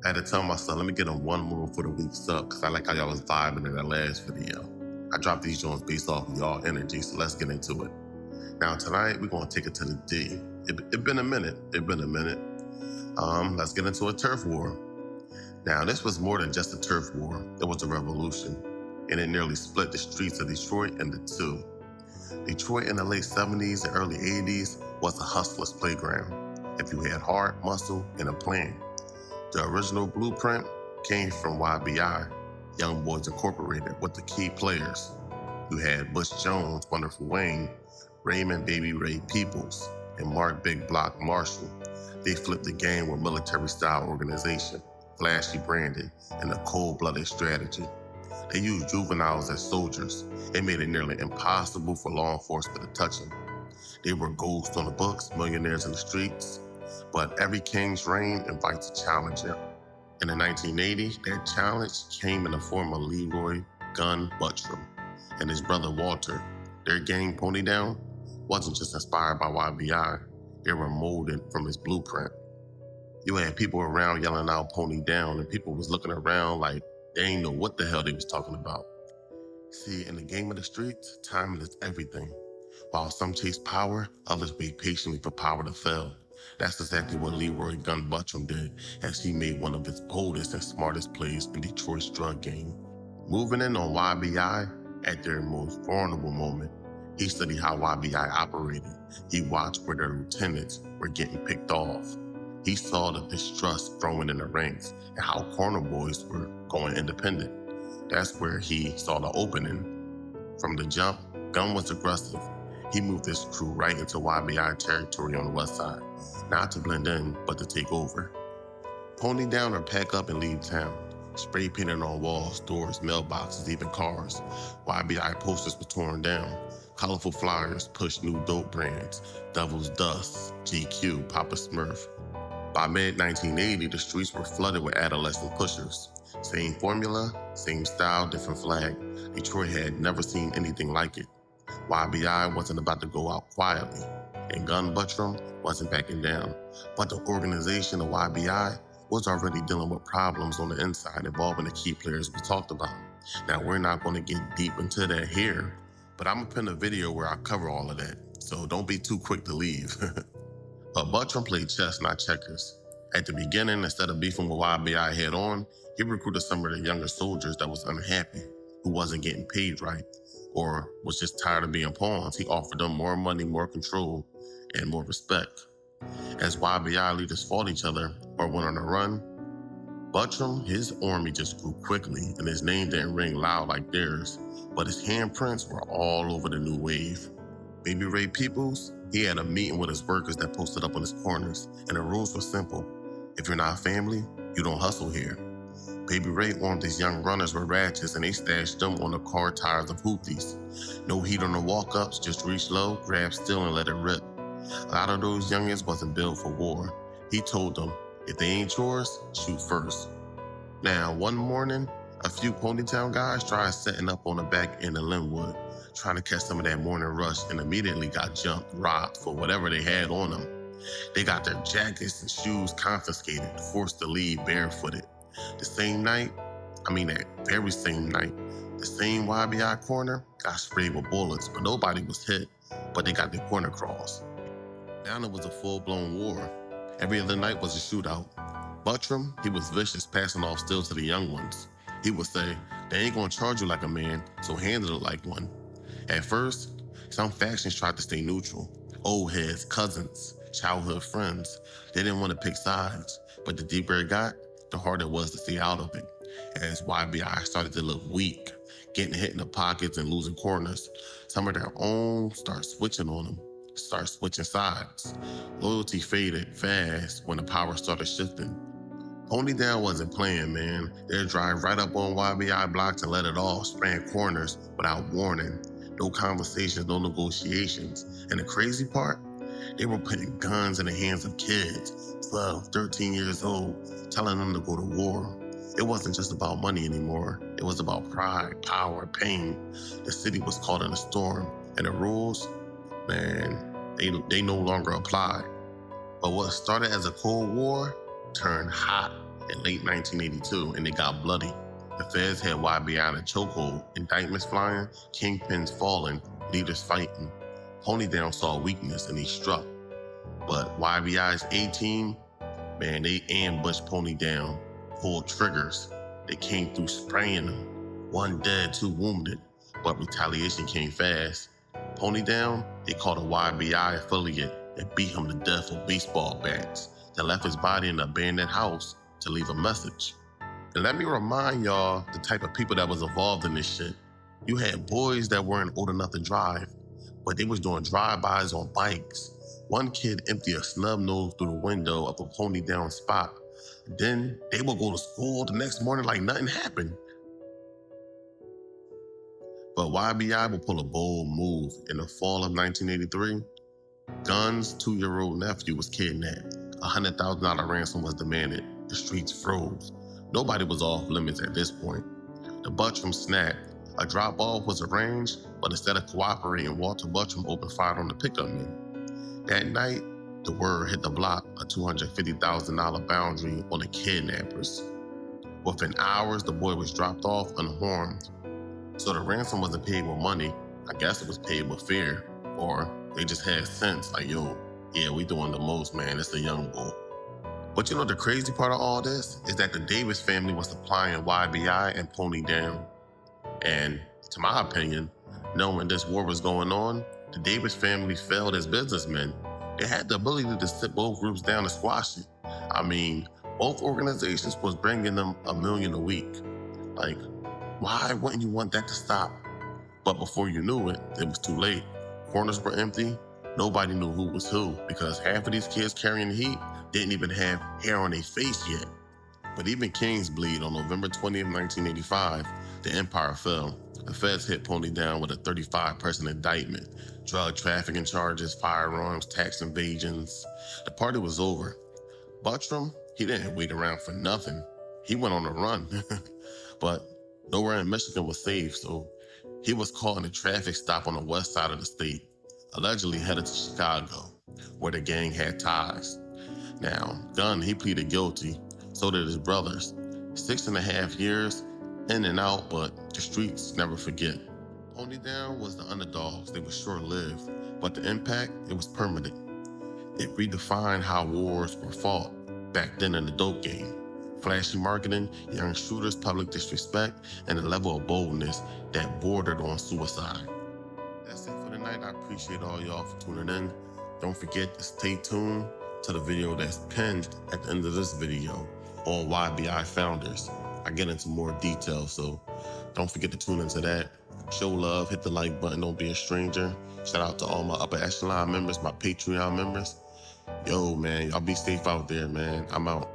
I had to tell myself, let me get on one more for the week's up, because I like how y'all was vibing in that last video. I dropped these joints based off of y'all energy, so let's get into it. Now tonight, we're gonna take it to the D. It been a minute, let's get into a turf war. Now, this was more than just a turf war, it was a revolution, and it nearly split the streets of Detroit into two. Detroit in the late 70s and early 80s was a hustler's playground, if you had heart, muscle, and a plan. The original blueprint came from YBI, Young Boys Incorporated, with the key players. You had Bush Jones, Wonderful Wayne, Raymond Baby Ray Peoples, and Mark Big Block Marshall. They flipped the game with military-style organization, flashy branding, and a cold-blooded strategy. They used juveniles as soldiers. It made it nearly impossible for law enforcement to touch them. They were ghosts on the books, millionaires in the streets, but every king's reign invites a challenger. In the 1980s, that challenge came in the form of Leroy Gun Buttram and his brother Walter. Their gang, Pony Down, wasn't just inspired by YBI, they were molded from his blueprint. You had people around yelling out Pony Down, and people was looking around like they ain't know what the hell they was talking about. See, in the game of the streets, timing is everything. While some chase power, others wait patiently for power to fail. That's exactly what Leroy Gun Buttram did, as he made one of his boldest and smartest plays in Detroit's drug game. Moving in on YBI at their most vulnerable moment, he studied how YBI operated. He watched where their lieutenants were getting picked off. He saw the distrust growing in the ranks and how corner boys were going independent. That's where he saw the opening. From the jump, Gun was aggressive. He moved his crew right into YBI territory on the west side, not to blend in, but to take over. Pony Down or pack up and leave town. Spray painted on walls, doors, mailboxes, even cars. YBI posters were torn down. Colorful flyers pushed new dope brands, Devil's Dust, GQ, Papa Smurf. By mid-1980, the streets were flooded with adolescent pushers. Same formula, same style, different flag. Detroit had never seen anything like it. YBI wasn't about to go out quietly, and Gun Buttram wasn't backing down. But the organization of YBI was already dealing with problems on the inside involving the key players we talked about. Now, we're not going to get deep into that here, but I'm going to pin a video where I cover all of that, so don't be too quick to leave. But Buttram played chess, not checkers. At the beginning, instead of beefing with YBI head on, he recruited some of the younger soldiers that was unhappy, who wasn't getting paid right, or was just tired of being pawns. He offered them more money, more control, and more respect. As YBI leaders fought each other or went on a run, Buttram, his army just grew quickly, and his name didn't ring loud like theirs, but his handprints were all over the new wave. Baby Ray Peoples, he had a meeting with his workers that posted up on his corners, and the rules were simple. If you're not family, you don't hustle here. Baby Ray armed his young runners with ratchets, and they stashed them on the car tires of hoopties. No heat on the walk-ups, just reach low, grab still, and let it rip. A lot of those youngins wasn't built for war. He told them, if they ain't yours, shoot first. Now, one morning, a few Ponytown guys tried setting up on the back end of Linwood, trying to catch some of that morning rush, and immediately got jumped, robbed for whatever they had on them. They got their jackets and shoes confiscated, forced to leave barefooted. That very same night, the same YBI corner got sprayed with bullets, but nobody was hit, but they got their corner crossed. Now it was a full-blown war. Every other night was a shootout. Buttram, he was vicious, passing off stills to the young ones. He would say, they ain't gonna charge you like a man, so handle it like one. At first, some factions tried to stay neutral. Old heads, cousins, childhood friends. They didn't want to pick sides, but the deeper it got, the harder it was to stay out of it. As YBI started to look weak, getting hit in the pockets and losing corners, some of their own start switching on them, start switching sides. Loyalty faded fast when the power started shifting. Pony Down wasn't playing, man. They'd drive right up on YBI blocks and let it off, spraying corners without warning. No conversations, no negotiations. And the crazy part, they were putting guns in the hands of kids, 12, 13 years old, telling them to go to war. It wasn't just about money anymore. It was about pride, power, pain. The city was caught in a storm, and the rules, man, they no longer applied. But what started as a cold war turned hot in late 1982, and it got bloody. The feds had YBI in a chokehold, indictments flying, kingpins falling, leaders fighting. Pony Down saw weakness and he struck. But YBI's A-team, man, they ambushed Pony Down, pulled triggers. They came through spraying them. One dead, 2 wounded, but retaliation came fast. Pony Down, they caught a YBI affiliate and beat him to death with baseball bats. They left his body in an abandoned house to leave a message. And let me remind y'all the type of people that was involved in this shit. You had boys that weren't old enough to drive, but they was doing drive-bys on bikes. One kid emptied a snub nose through the window of a Pony Down spot. Then they would go to school the next morning like nothing happened. But YBI would pull a bold move. In the fall of 1983, Gunn's 2-year-old nephew was kidnapped. A $100,000 ransom was demanded. The streets froze. Nobody was off limits at this point. The Buttram snapped. A drop-off was arranged, but instead of cooperating, Walter Buttram opened fire on the pickup man. That night, the word hit the block, a $250,000 boundary on the kidnappers. Within hours, the boy was dropped off unharmed. So the ransom wasn't paid with money. I guess it was paid with fear. Or they just had sense, like, yo, yeah, we doing the most, man. It's a young boy. But you know the crazy part of all this is that the Davis family was supplying YBI and Pony Down. And to my opinion, knowing this war was going on, the Davis family failed as businessmen. They had the ability to sit both groups down and squash it. I mean, both organizations was bringing them $1 million a week. Like, why wouldn't you want that to stop? But before you knew it, it was too late. Corners were empty. Nobody knew who was who because half of these kids carrying the heat didn't even have hair on their face yet. But even Kings bleed. On November 20th, 1985, the empire fell. The feds hit Pony Down with a 35-person indictment. Drug trafficking charges, firearms, tax evasions. The party was over. Buttram, he didn't wait around for nothing. He went on a run. But nowhere in Michigan was safe, so he was caught in a traffic stop on the west side of the state, allegedly headed to Chicago, where the gang had ties. Now, Gunn, he pleaded guilty. So did his brothers. 6.5 years, in and out, but the streets never forget. Pony Down was the underdogs. They were short-lived, but the impact, it was permanent. It redefined how wars were fought back then in the dope game. Flashy marketing, young shooters, public disrespect, and a level of boldness that bordered on suicide. That's it for tonight. I appreciate all y'all for tuning in. Don't forget to stay tuned to the video that's pinned at the end of this video on YBI founders. I get into more details, so don't forget to tune into that. Show love, hit the like button, don't be a stranger. Shout out to all my upper echelon members, my Patreon members. Yo, man, y'all be safe out there, man. I'm out.